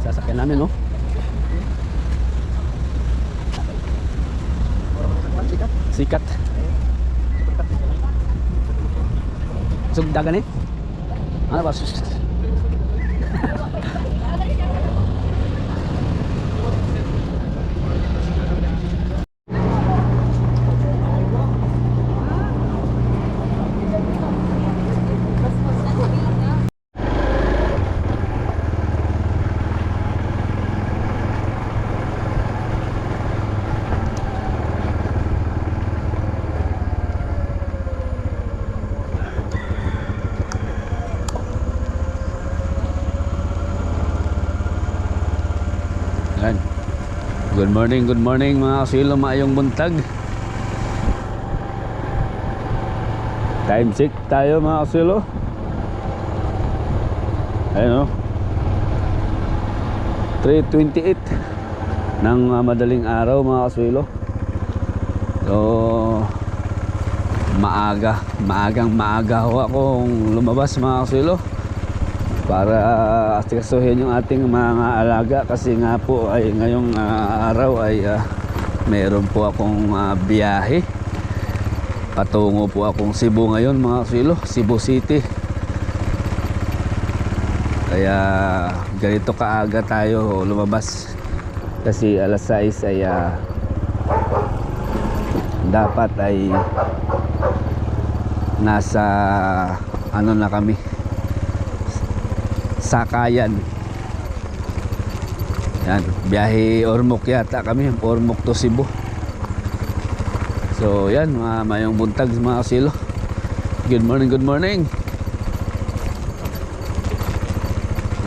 sasakyan namin, no? Sikat. Sugdagan eh. Ano ba? Yan. Good morning mga kasilo, maayong buntag. Time check tayo mga kasilo. Ayun o, 3:28 ng madaling araw mga kasilo. So maagang ho akong lumabas mga kasilo para asikasuhin yung ating mga alaga, kasi nga po ay ngayong araw ay meron po akong biyahe. Patungo po akong Cebu ngayon mga kasilo, Cebu City. Kaya ganito kaaga tayo lumabas, kasi alas 6 ay dapat ay nasa ano na kami, Sakayan. Yan, biyahe Ormoc yata kami, Ormoc to Cebu. So yan, mayong buntag mga kasilo. Good morning.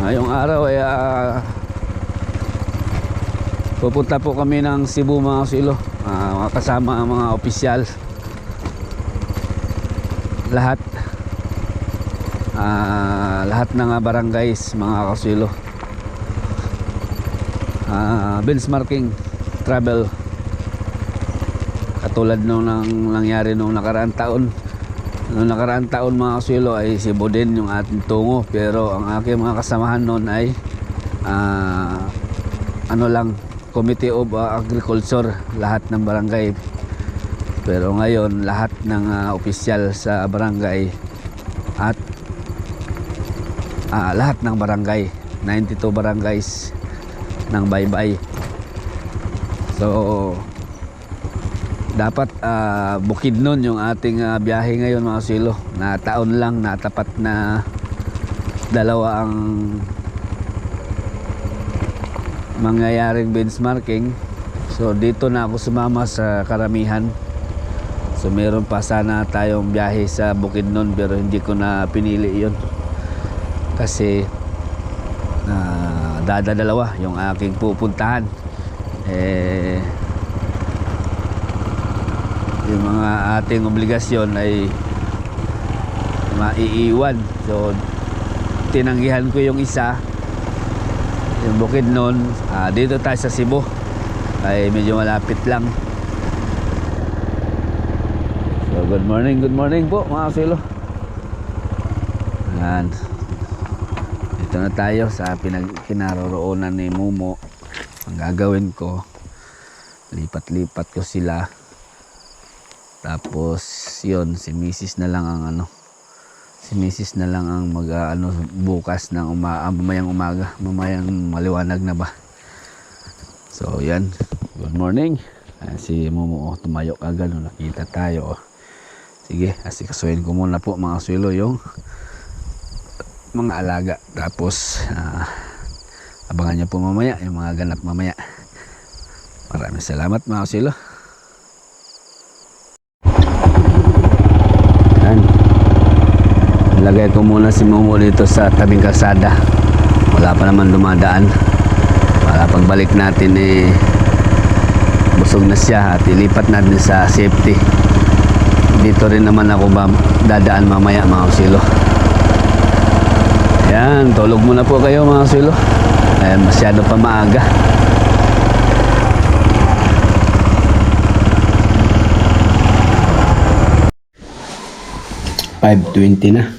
Ngayong araw ay pupunta po kami ng Cebu mga kasilo, kasama ang mga opisyal lahat ng barangays mga kasilo. Benchmarking travel, katulad nung nangyari nung nakaraang taon. Noong nakaraang taon mga kasilo ay Cebu din yung ating tungo, pero ang aking mga kasamahan noon ay ano lang, Committee of Agriculture, lahat ng barangay. Pero ngayon lahat ng opisyal sa barangay at lahat ng barangay, 92 barangays ng baybay. So dapat Bukidnon yung ating biyahe ngayon mga kasilo. Na taon lang, natapat na dalawa ang mangyayaring benchmarking. So dito na ako sumama sa karamihan. So meron pa sana tayong biyahe sa Bukidnon, pero hindi ko na pinili yun, kasi dadalawa yung aking pupuntahan. Yung mga ating obligasyon ay maiiwan. So tinanggihan ko yung isa, yung Bukidnon. Dito tayo sa Cebu ay medyo malapit lang. So good morning po mga kasilo. Yan, dito na tayo sa kinaroroonan ni Momo. Ang gagawin ko, lipat-lipat ko sila. Tapos yun, si Mrs. na lang ang mag bukas ng mamayang umaga, mamayang maliwanag na ba. So yan, good morning. Si Momo tumayo agad, nakita tayo. Sige, asikasuhin ko muna po mga kasilo yung mga alaga. Tapos abangan nyo po mamaya yung mga ganap mamaya. Maraming salamat mga kasilo. Lagay ko muna si Momo dito sa tabing kalsada. Wala pa naman dumadaan. Para pagbalik natin busog na siya at ilipat natin sa safety. Dito rin naman ako dadaan mamaya mga kasilo. Yan, tulog muna po kayo mga kasilo. Masyado pa maaga. "5:20 na.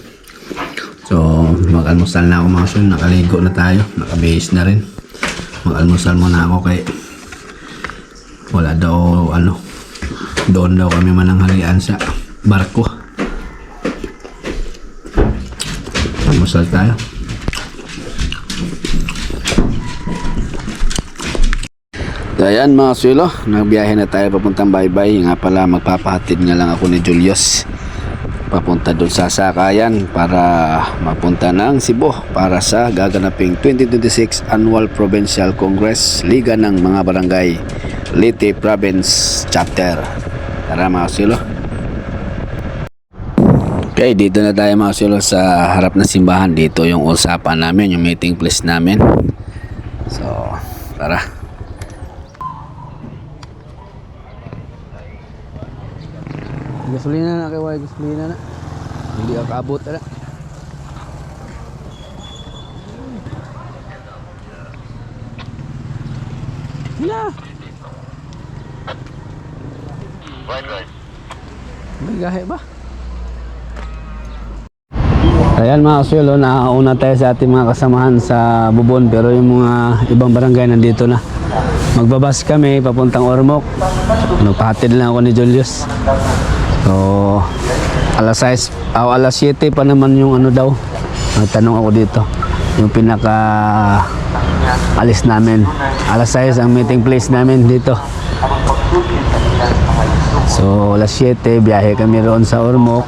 So mag-almusal na ako mga kasilo. Nakaligo na tayo, nakabihis na rin. Mag-almusal muna ako kay wala daw doon daw kami mananghalian sa barko. Almusal tayo. So, ayan mga sulo, nagbiyahe na tayo papuntang Baybay. Nga pala, magpapahatid nga lang ako ni Julius papunta doon sa Sakayan para mapunta ng Cebu para sa gaganaping 2026 Annual Provincial Congress Liga ng mga Barangay Leyte Province Chapter. Tara mga sulo. Okay, dito na tayo mga sulo sa harap ng simbahan. Dito yung usapan namin, yung meeting place namin. So, tara. Gasolina na kay gasolina na. Hindi ako abot na. Wala. May gahe ba? Ayan mga sulo, nauna tayo sa ating mga kasamahan sa Bubon, pero yung mga ibang barangay nandito na. Magbabas kami papuntang Ormoc. Nagpahatid lang ako ni Julius. So, alas 6, alas 7 pa naman yung daw. Nagtanong ako dito. Yung pinaka alis namin. Alas 6 ang meeting place namin dito. So, alas 7, biyahe kami roon sa Ormoc.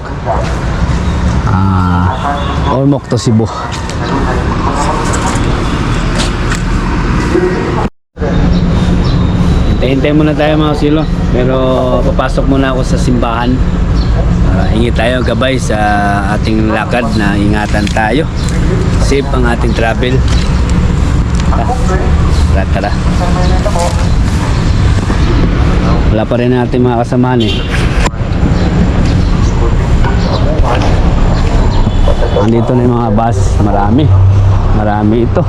Ormoc to Cebu. Hintay muna tayo mga silo, pero papasok muna ako sa simbahan. Hingi tayo gabay sa ating lakad na ingatan tayo. Safe ang ating travel. Tara. Wala pa rin natin mga kasamahan eh. Andito na yung mga bus, marami ito.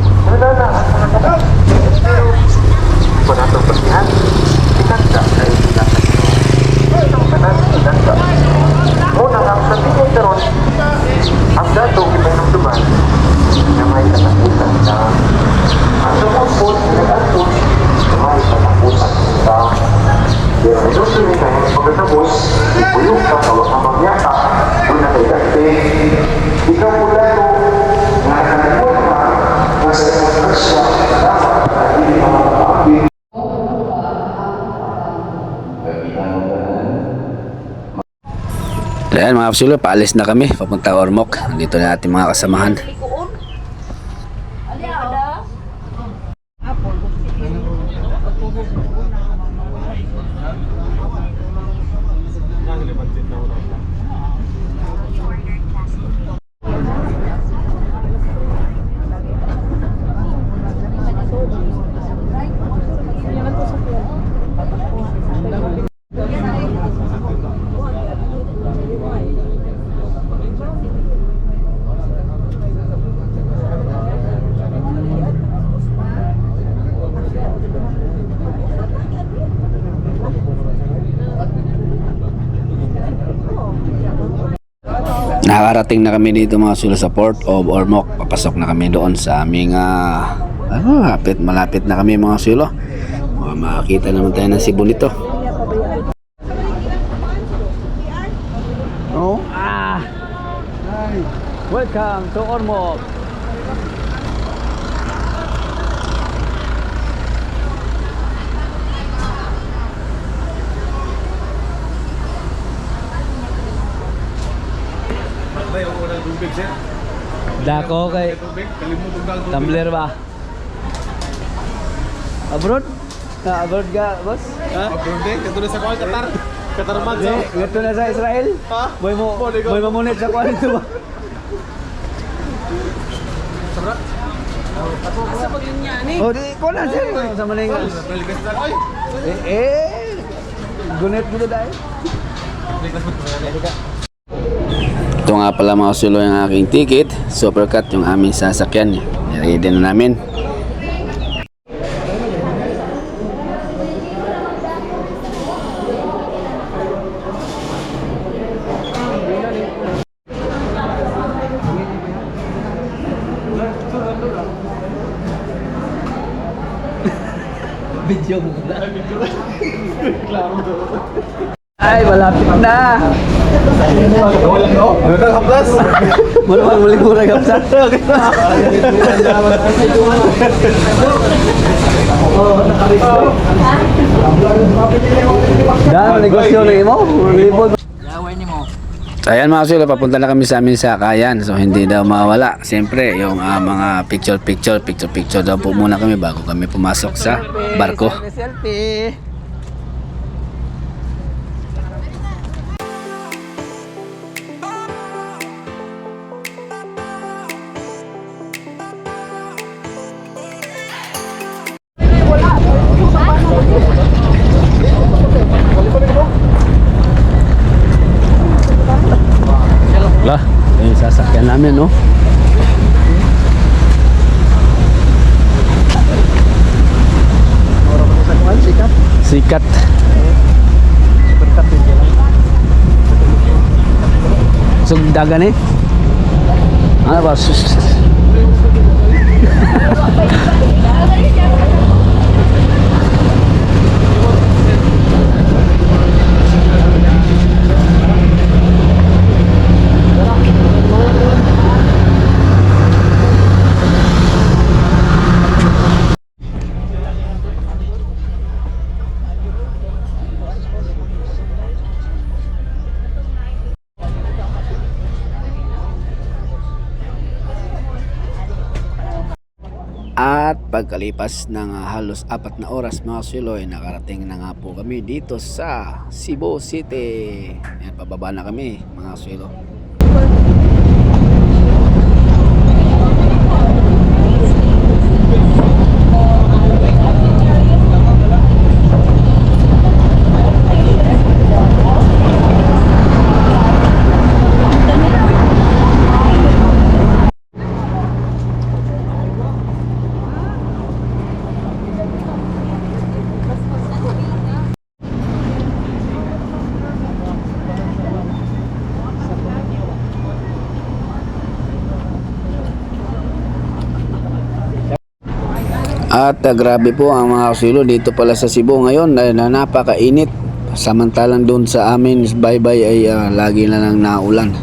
Unang ang sabihin karon ang dato ipinagtuman na may katapusan na ang sumupot na nag-alpot na may katapusan sa pero isusunod na yung pagkatapos ipuyok ka kawag ang magyaka kung nakikante ikaw mula ito na nakalimutan na sa demokrasya dapat na hindi ka makakapit. Ayan mga kapsulo, paalis na kami papunta Ormoc. Dito na ating mga kasamahan. Nakarating na kami dito mga sulo sa Port of Ormoc. Papasok na kami doon sa aming malapit na kami mga sulo. Makakita naman tayo ng Cebu nito. Oh. Welcome to Ormoc. Dako kay tumbler ba? Abroad? Abroad ka, boss? Abroad eh, ito na sa kuwan, Qatar man sa... Ito na sa Israel? Ha? Boy mamunit sa kuwan ito ba? Sabra? Asa pag yun yan eh? O di ko na sir, sa maningan. Nalikas na ako Gunet dito dahil. Nalikas mo ito. Ito nga pala mga sulo yung aking ticket. Supercut yung aming sasakyan. Ready na namin. Ay, malapit na. Ano ka haplas? Malamang muli-muli kapsa. Dahil negosyo na imo. Libod. So ayan mga silo, papunta na kami sa amin sa Kayan. So hindi daw mawala. Siyempre, yung mga picture daw po muna kami bago kami pumasok sa barko. Selfie. Lah, yung sasakyan namin, no? Sikat. Sugdagan eh. Ano ba? At pagkalipas ng halos 4 na oras mga suloy, nakarating na nga po kami dito sa Cebu City. Yan, pababa na kami mga sulo. At grabe po ang mga kasilo dito pala sa Cebu ngayon na napakainit. Samantalang doon sa amin baybay ay lagi na lang naulan.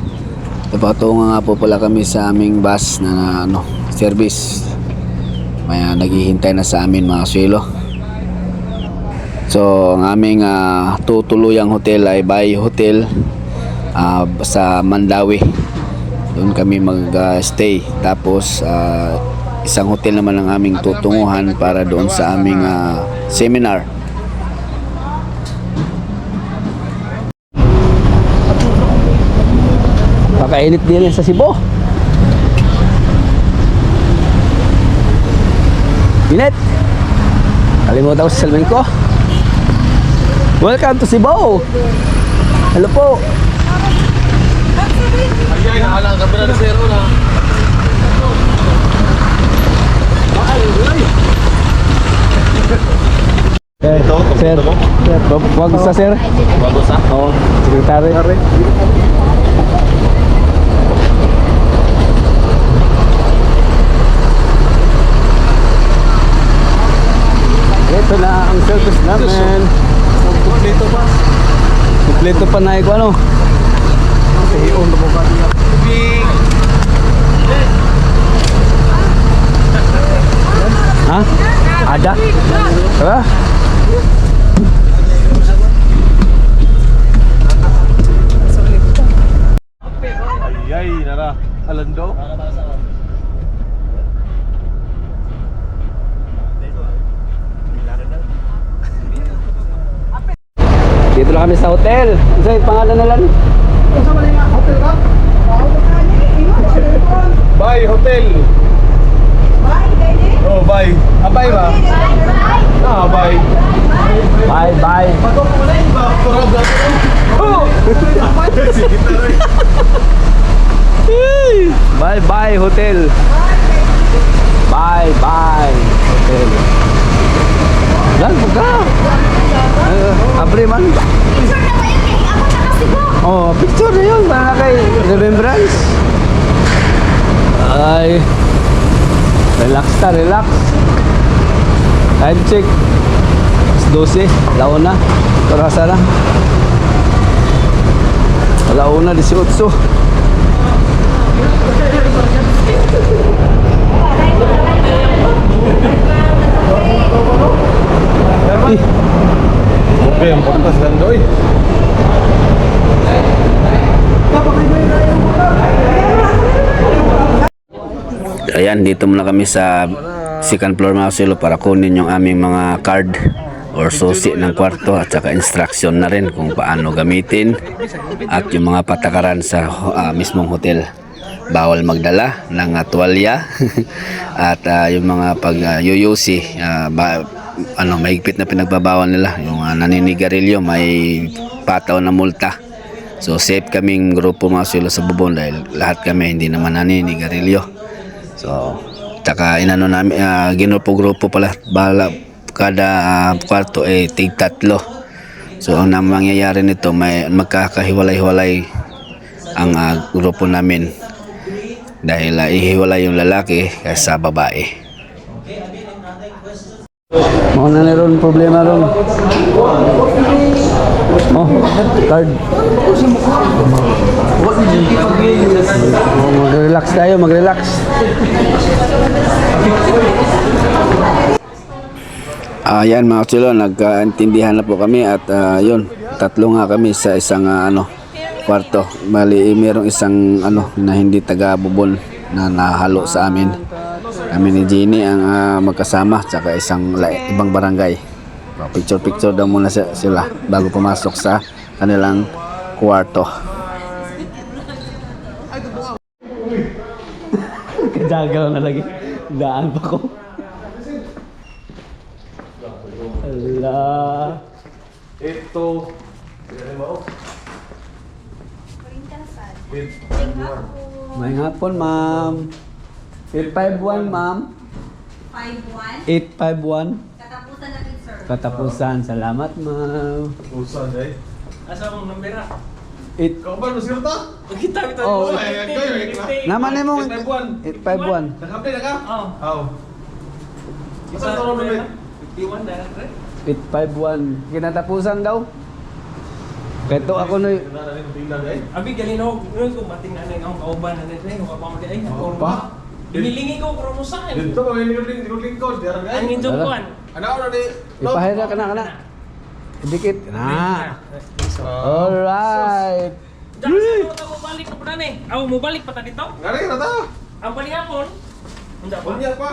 Papatungo nga po pala kami sa aming bus na service. May naghihintay na sa amin mga kasilo. So ang aming tutuluyang hotel ay Bay Hotel sa Mandawi. Doon kami mag-stay. Tapos isang hotel naman ang aming tutunguhan para doon sa aming seminar. Pakainit din sa Cebu. Init. Kalimutan ko sa salmin ko. Welcome to Cebu. Hello po. Ay, nakalang ka na zero na. Sir, wag sa sir. Bago sa? Oo, sekretary. Ito na ang service namin. Kompleto ba? Kompleto pa na iko ano. Iyon na mo ka niya. Big! Ha? Ada? Apa? Ay, nara. Alando? Dito na kami sa hotel. Ano yung pangalan na lang? Bye, hotel! Oh, bye. Bye ba? Bye. Bye bye. Bye bye hotel. Bye bye hotel. Lan buka. Abre man. Oh, picture na yun para kay remembrance. Ay. Relax ta, relax. Time check 12, launa. Terasa na. Launa 18. Ih, Oke, yang pantas kan doi. ayan, dito muna kami sa second floor mga silo para kunin yung aming mga card or susi ng kwarto at saka instruction na rin kung paano gamitin at yung mga patakaran sa mismong hotel. Bawal magdala ng tuwalya at yung mga pag yuyusi mahigpit na pinagbabawal nila. Yung naninigarilyo may pataw na multa. So safe kaming grupo mga silo sa bubon dahil lahat kami hindi naman naninigarilyo. So tsaka inano namin ginupo-grupo pala kada kwarto tig 3. So ang mangyayari nito may magkakahiwalay-hiwalay ang grupo namin dahil ihiwalay yung lalaki kaysa babae. Mo na ron problema ron. Oh, card. Mag-relax tayo, mag-relax. Ayan mga chilo, nagkaintindihan na po kami at yun, 3 nga kami sa isang kwarto. Bali, merong isang na hindi taga-bubon na nahalo sa amin. Kami ni Jenny ang magkasama tsaka isang ibang barangay. Picture daw muna sila bago pumasok sa kanilang kwarto. Kadagaw na lagi. Daan pa ko. Allah. Ito. May hapon, ma'am. 851, ma'am. 51? 851. Katapusan natin, sir. Katapusan. Salamat, ma'am. Usan eh. Asa mong numera? 8. Kau ba masir ta? Kita kita. Oh, naman mo 851. 851. Nakapli na ka? Oh. Aw. Isa ka ron ulit. 51 na lang, 851. Kinatapusan daw. Peto ako na Nana ni bilang eh. Abi galino, ko mating na ang kauban na nito, ko pa mo ay ako. Pa? Dinilingi ko kromo saan. Dito ko ini lingkod, diarang Ang eh. inyong kuan. Ano na ni? ipahira ka na. Dikit. Na. Alright. Diyan sa mo balik pa na ni. Aw mo balik pa ta dito. Ngari na ta. Ang panihapon. Unda pa. Bunya pa.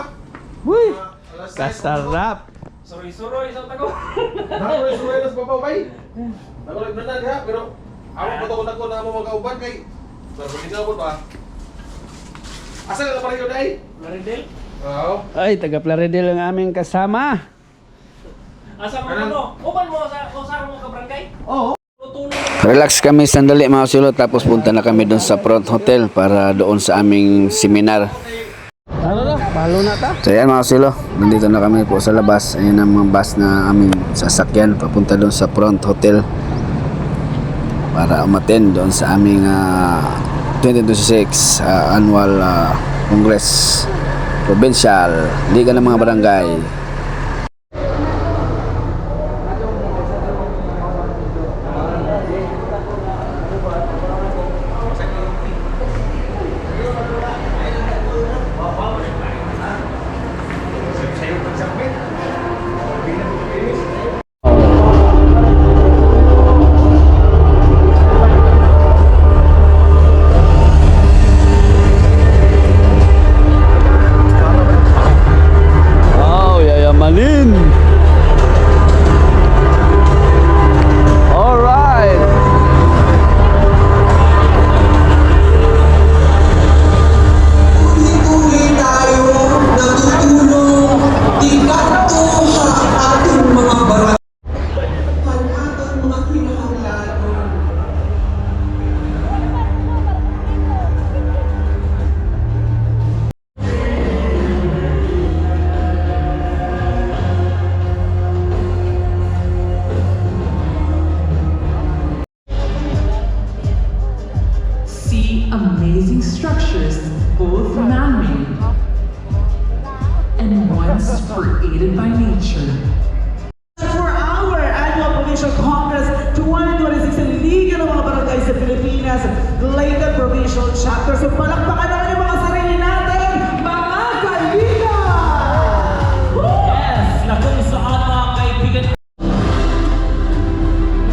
Uy. Alas 6. Kasarap. Suroy sa tago. Nakoy suway na sa babaw bay. Nakoy na diha pero ako pa ko na mo magauban kay. Pero ikaw mo ba? Asa ka pa rin dai? Marindel. Oo. Ay, taga Plaridel ang aming kasama. Asa mo ano? Uban mo sa mo ka barangay? Oo. Relax kami sandali mga silo tapos punta na kami doon sa Front Hotel para doon sa aming seminar. Ano na? Palo na ta? So yan mga silo, nandito na kami po sa labas. Ayan ang mga bus na aming sasakyan papunta doon sa Front Hotel para umattend doon sa aming 2026 annual Congress Provincial Liga ng mga Barangay. Oh, yayamanin. All right. Tuloy tayo natutulong tingnan ko sa ating mga barangay at mga kinahanglan. See amazing structures, both man-made and ones created by nature. For initial chapter. So palakpakan naman yung mga sarili natin, mga kaibigan! Yes, na kung saan mga kaibigan.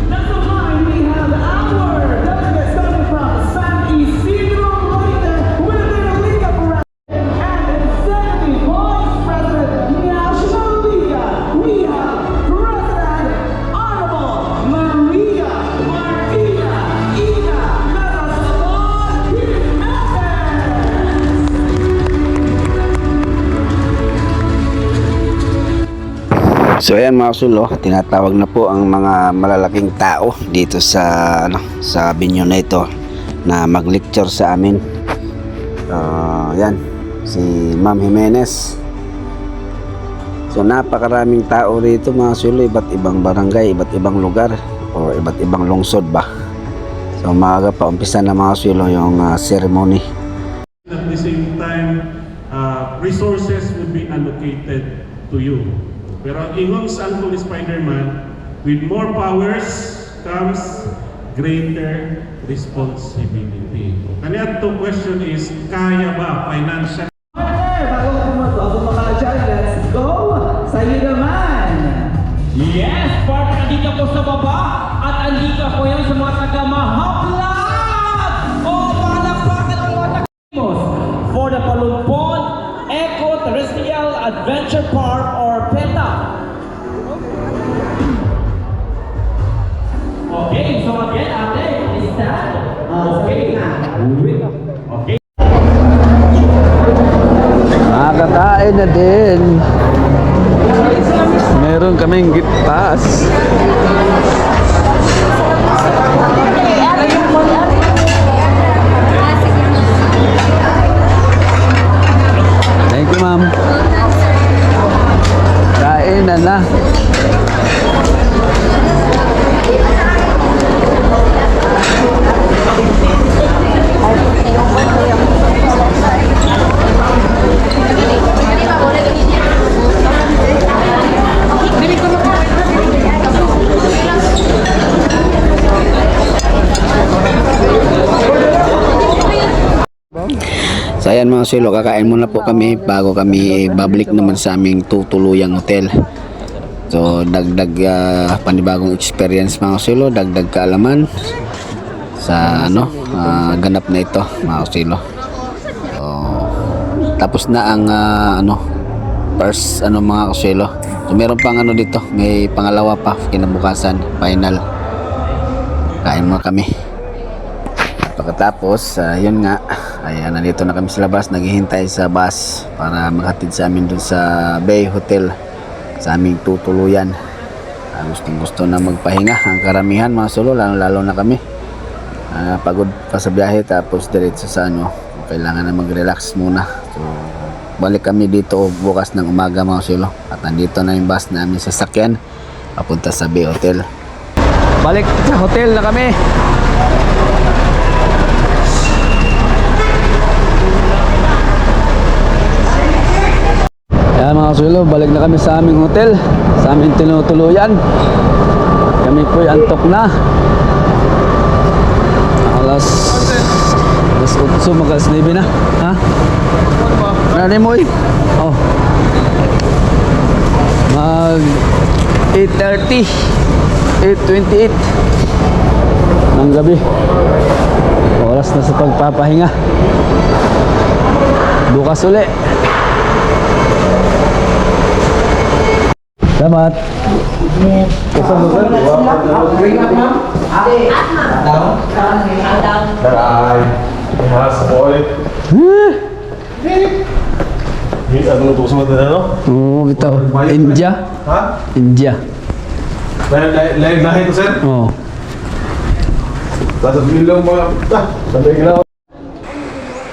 Next of line, we have our delegates coming from San Isidro Loite, winner of Liga Parade, and Executive Vice President, National Liga, we have President Honorable Maria Martina Ina Narasalan Jimenez. So ayan mga sulo, tinatawag na po ang mga malalaking tao dito sa sa binyo na ito na mag-lecture sa amin. Yan, si Ma'am Jimenez. So napakaraming tao rito mga sulo, iba't ibang barangay, iba't ibang lugar o iba't ibang lungsod ba. So maaga pa umpisa na mga sulo yung ceremony. At the same time, resources will be allocated to you. Pero ang ingong sa Uncle Spider-Man, with more powers comes greater responsibility. Kanya to question is, kaya ba financial? Bago maka-dyan, let's go! Sa'yo naman! Yes, partner, andika po sa baba at andika po yan sa mga taga-Mahaplat! O palakpakan ang mga taga-Imos for the Palumpon Eco Terrestrial Adventure Park or PETA. Okay, so again, ate, is that? Okay. Okay. Nakakain na din. Meron kaming gitas. Thank you, ma'am. Kain na. So ayan mga silo, kakain muna po kami bago kami babalik naman sa aming tutuluyang hotel. So dagdag panibagong experience mga silo, dagdag kaalaman sa ganap na ito mga silo. So, tapos na ang first mga silo. So meron pang dito, may pangalawa pa kinabukasan, final. Kain muna kami. Pagkatapos, yun nga, ayan, nandito na kami sa labas, naghihintay sa bus para maghatid sa amin dun sa Bay Hotel, sa aming tutuluyan. Gustong gusto na magpahinga ang karamihan mga sulo, lalo na kami. Pagod pa sa biyahe, tapos diretso sa kailangan na mag-relax muna. So, balik kami dito bukas ng umaga mga sulo, at nandito na yung bus namin sa sakyan papunta sa Bay Hotel. Balik sa hotel na kami. Yan mga sulo, balik na kami sa aming hotel, sa aming tinutuluyan. Kami po'y antok na. Alas 8, mag-alas 9 na. Ha? Nani mo eh? Oh. Mag 8:30, 8:28 ng gabi. Oras na sa pagpapahinga. Bukas uli. Salamat. Ano gusto mo na Oo, bitaw. India. Ha? India. Live na ito, sir? Oo. Sasabihin lang mga... sabihin lang.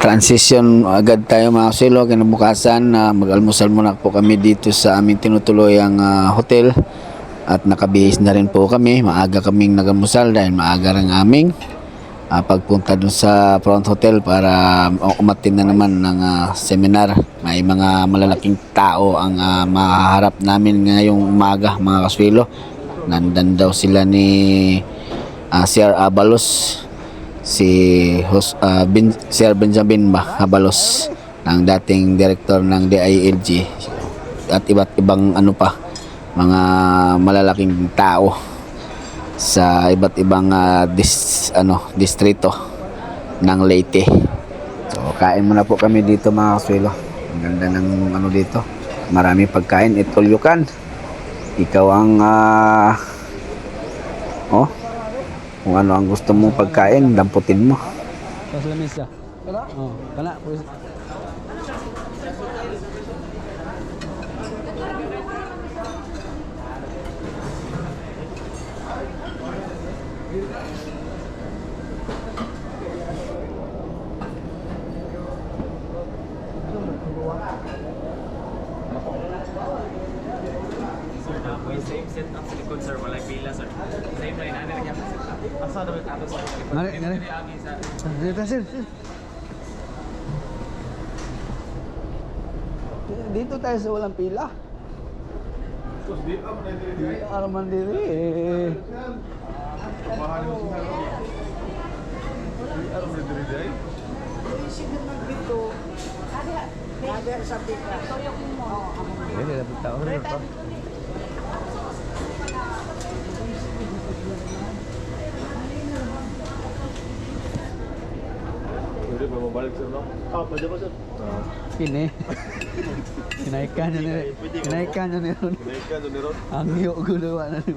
Transition agad tayo mga silo. Kinabukasan, mag-almusal muna po kami dito sa aming tinutuluyang hotel. At nakabihis na rin po kami. Maaga kaming nag-almusal dahil maaga rin aming pagpunta dun sa front hotel para umatin na naman ng seminar. May mga malalaking tao ang mahaharap namin ngayong umaga mga kaswilo. Nandan daw sila ni Sir Abalos, Sir Benjamin Habalos ng dating director ng DILG at iba't ibang ano pa mga malalaking tao sa iba't ibang distrito ng Leyte. So kain muna po kami dito mga kasuelo. Ang ganda ng ano dito. Marami pagkain, all you can. Ikaw ang kung ano ang gusto mong pagkain, damputin mo. Sa lamesa. Oh, kana po. Same setup sa likod sir, walay pila sir. Same line, ano rin yung setup. Asa na ba tato sir? Ngari. Dito sir. Dito tayo sa walang pila. Araman diri eh. Pwede ba mabalik sir, no? Pwede ba sir? Kini. Kinaikan niya ni Ron. Kinaikan doon ni Ron. Ang iyo gulo wala ni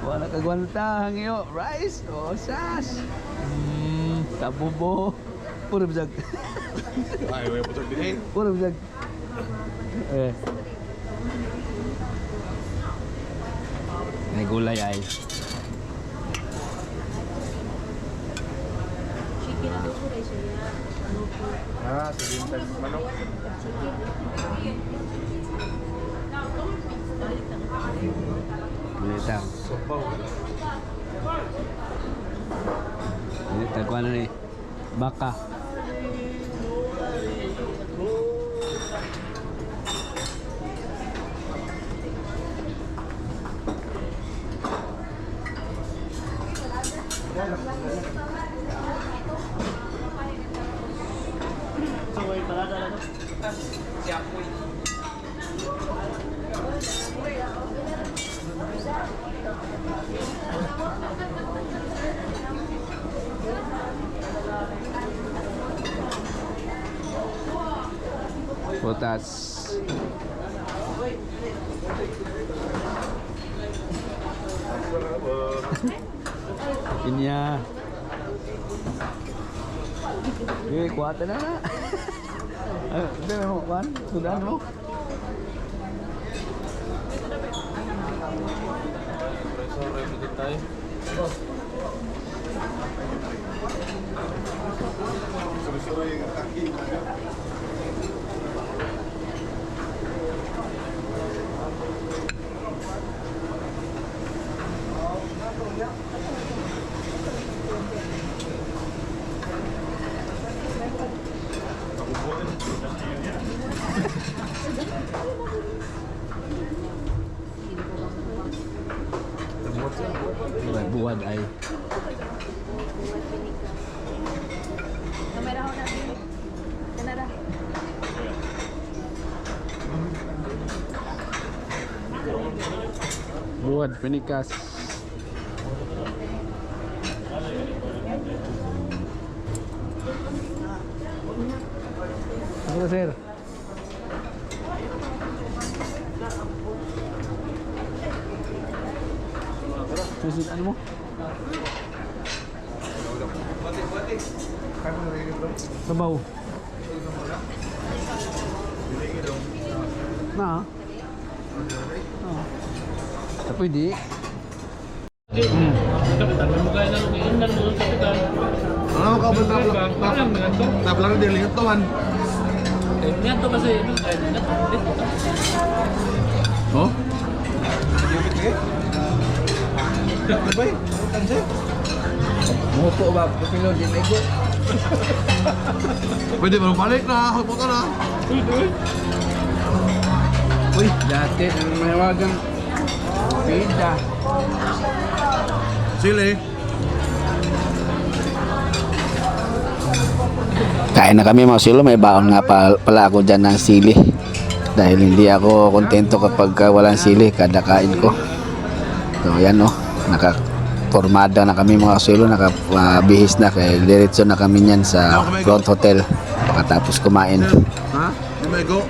wala kagwanta ang iyo. Rice o sas. Tabubo. Puro bisag. Ay, may putok din eh. Puro bisag. May gulay ay. Sige, manok. Bilita. Sopaw. Bilita ko ano ni baka. Putas. Inya. Kuwatan na. Hindi mo kuwan. Sudan mo. Sorry, putok tayo. Sorry, yung kaki. Buwad ay. Kamera ho natin. Kanara. Buwad, pinikas. Ano sir? Susit ano mo? Sabaw. Na? Pwede. Ano ka ba taplang din lingat tuman? Yan to kasi, Oh? Bay, tanse. Moto ba? Pupilo di mego. Pwede ba balik na? Huwag ka na. Uy, dati ang mawagang pida. Sili. Kain na kami mga silo, may baon nga pala ako dyan ng sili. Dahil hindi ako kontento kapag walang sili kada kain ko. So yan o, nakapormada na kami mga silo, nakabihis na. Kaya diretso na kami niyan sa Front Hotel pagkatapos kumain. Ha? May go?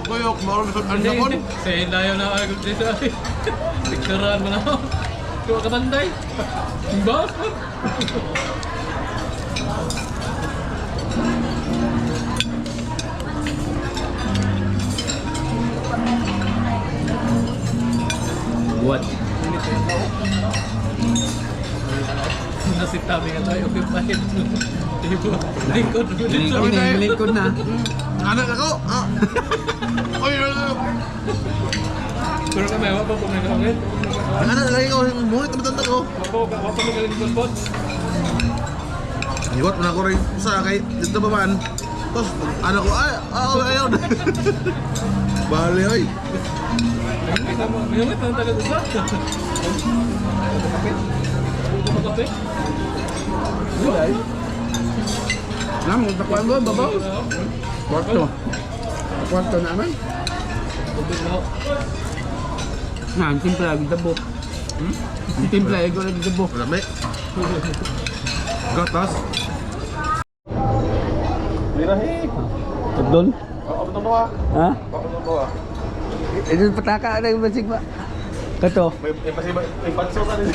Tuyok. Maro na ano na kon? Say layo na ako dito. Picturean mo na ako. Kuha ka tanday. Ba? What? Nasip tabi nga tayo. Okay pa rin. Lingkod na. Anak ako! Oy! Pero kami, wapa po may kangit. Anak, lagi ko. Mungit na matanda ko. Wapa may kangit po. Iwat mo na ko rin sa kay dito ba man? Tapos, anak ko, ayaw na. Bali, oy. May kangit na taga sa. Kape? Gulay. Namu, takuan doon, babaw. Kwarto naman. Ang timpla lagi tabo. Ang timpla lagi tabo. Lami. Gatas. Lirahi. Tagdon? Ako ba ito Ha? Ako ba ito Ito pataka na yung basig ba? Kato? May panso ka rin.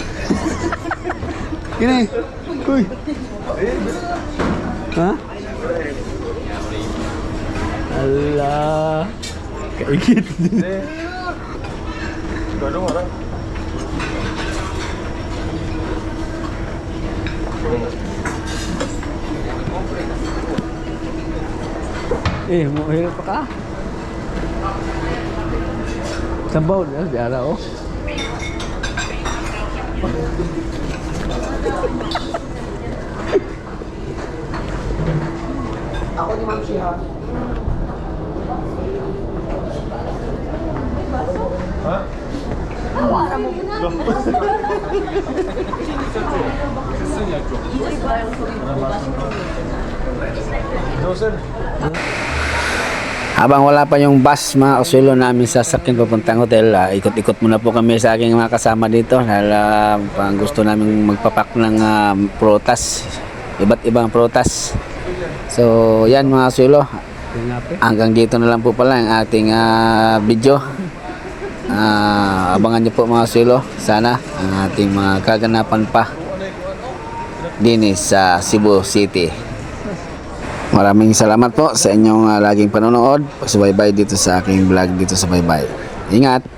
Kini? Uy! Ha? Allah! Kaigit din. Gano'n mo lang. Mahirap pa ka. Sabaw na, diara oh. Ako ni Ma'am Shiha. Ha? Habang wala pa yung bus mga kasulo namin sa sakyan papuntang hotel, ikot-ikot muna po kami sa aking mga kasama dito dahil gusto namin magpapak ng prutas, iba't ibang prutas. So yan mga kasulo, hanggang dito na lang po pala ang ating video. Abangan nyo po mga kasulo, sana ang ating mga kaganapan pa din sa Cebu City. Maraming salamat po sa inyong laging panonood. Pagsubaybay dito sa aking vlog dito sa Baybay. Ingat!